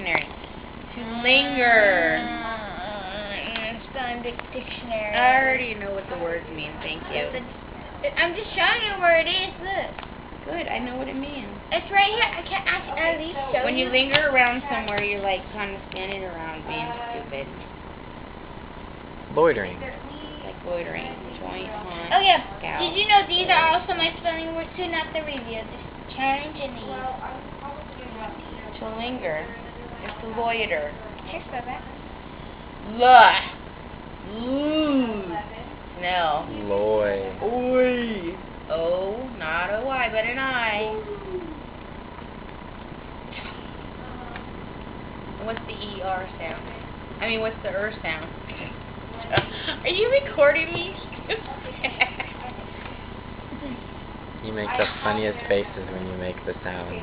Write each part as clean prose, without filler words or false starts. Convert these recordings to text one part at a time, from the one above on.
dictionary. To linger. Spelling dictionary. I already know what the words mean. Thank you. I'm just showing you where it is. Look. Good. I know what it means. It's right here. I can't at least show you. When you linger around somewhere, you're like kind of standing around being stupid. Loitering. Like loitering. Joint on. Oh yeah. Scout. Did you know these are also my spelling words too? Not the review. Just challenging these. To linger. Is to loiter. Here, spell that. No. Loy. Oi. O, not a Y, but an I. What's the ER sound? I mean, what's the sound? Are you recording me? You make the funniest faces when you make the sound.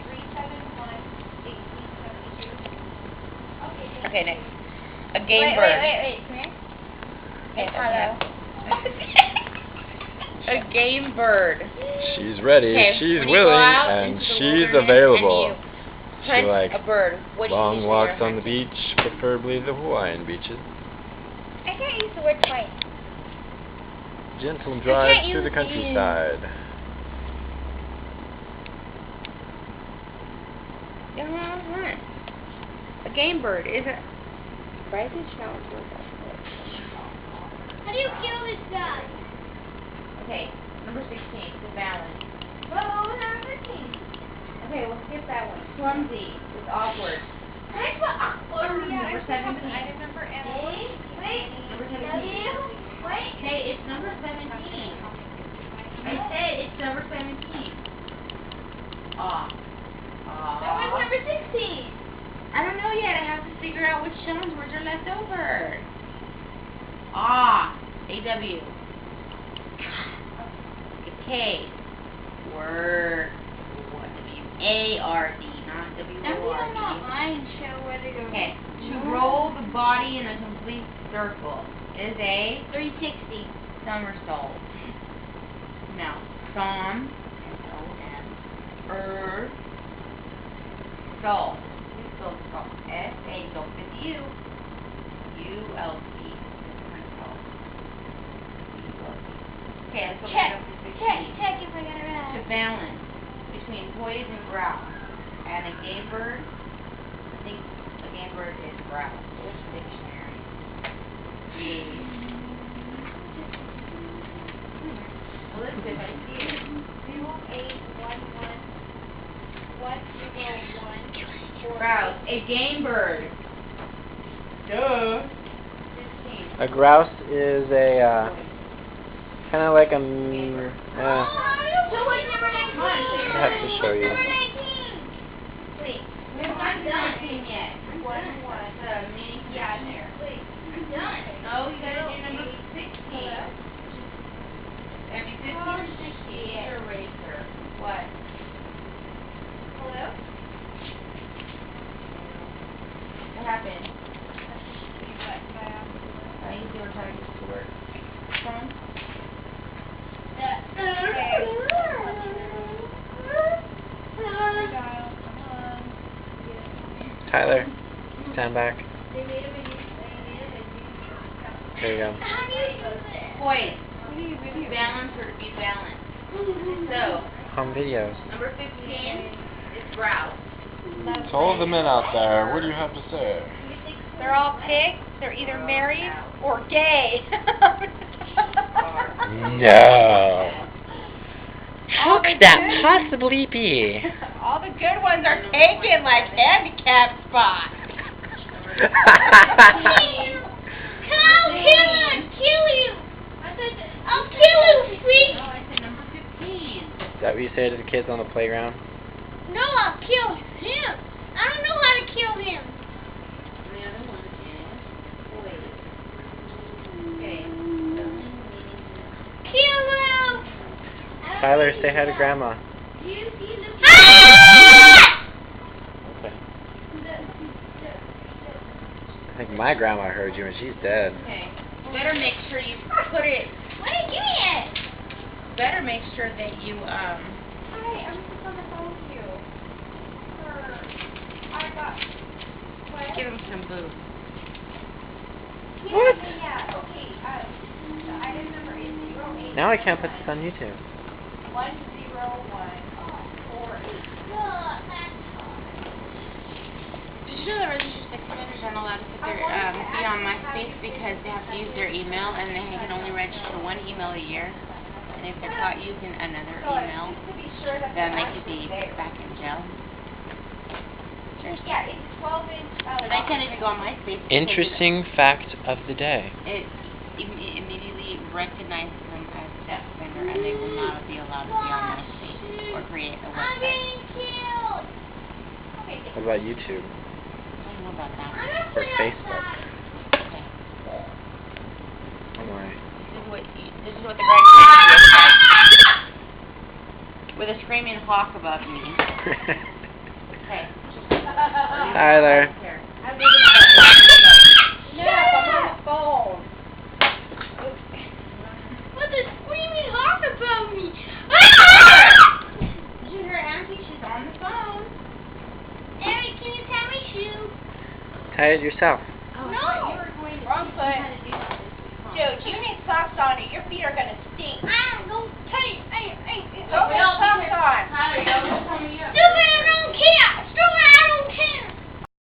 Okay, next. A game bird. Wait. Come here. Okay, Hello. A game bird. She's ready, Okay, she's when you willing, go out and into the she's wilderness available. and you She hunt likes a bird. What do you long use for walks your on the hunting? beach, preferably the Hawaiian beaches. I can't use the word twice. Gentle drive can't through the use countryside. You don't want to hunt. A game bird is a... Right? How do you kill this guy? Okay, number 16, the balance. Oh, number 15. Okay, we'll skip that one. Clumsy is awkward. I put awkward. Number 17. Item number M. Wait. Number 17. Wait. Okay, it's number 17. I said it's number 17. Aw. That was number 16. I don't know yet. I have to figure out which children's words are left over. A-W. K. Word. A-R-D, not W-O-R-D. I'm not mine. Show where to go. Okay. To roll the body in a complete circle is a 360. somersault. No. Som. S-O-M. Skull. So skull. S-A. Don't fit U. U-L-T. Okay, let's go back up to 16. Check if I got it right. To balance between poise and growl. And a game bird, I think a game bird is growl. Which dictionary? Elizabeth, I see it. 0811 Grouse. A game bird. Duh. 15. A grouse is a, kind of like a, So what's number 19? I have to show you. Number 19. Wait. We haven't gotten to 19 yet. What? The mini Yeah, there. wait. I'm done. No, you gotta do number 16. Every 15 or 16 eraser. What? Hello? What happened? I think they were trying to get to work. From? Tyler, stand back. There you go. Poise. Balance or to be balanced. So, Home videos. number 15 is grouse. To all the men out there, what do you have to say? They're all pigs. They're either married or gay. No. How could that possibly be? All the good ones are taken like handicap spots. Kill you! I'll kill you, freak! No, I said number 15. Is that what you say to the kids on the playground? No, I'll kill him. I don't know how to kill him. The other one is poise. Okay. Kill him! Tyler, say hi to Grandma. Do you see the... Okay. I think my grandma heard you and she's dead. Okay. Better make sure you put it. Wait, give me it! Better make sure that you Hi, I'm just on the phone with you. I got... give him some boobs. What? Yeah, okay. The item number is 08. Now I can't put this on YouTube. 10148. Did you know that registered sex offenders aren't allowed to put their be on MySpace because they have to use their email and they can only register one email a year? And if they're caught using another email, then they could be put back in jail. Seriously. Yeah, it's 12-inch. They can't even go on MySpace. Interesting fact of the day. It immediately recognizes them as a sex offender, and they will not be allowed to be on MySpace or create a website. What about YouTube? I don't know about that. Or Facebook? Okay. Don't worry. This is what the Greg looks like. With a screaming hawk above me. Okay. Tyler. Here. I'm going to No, I'm on the phone. What's a screaming hawk above me? Did you hear Auntie? She's on the phone. Eric, can you tie my shoe? Tie it yourself. Oh, No. you were going to Wrong teach me foot. how to do that this week, huh? Dude, you need socks on it. Your feet are going to stink.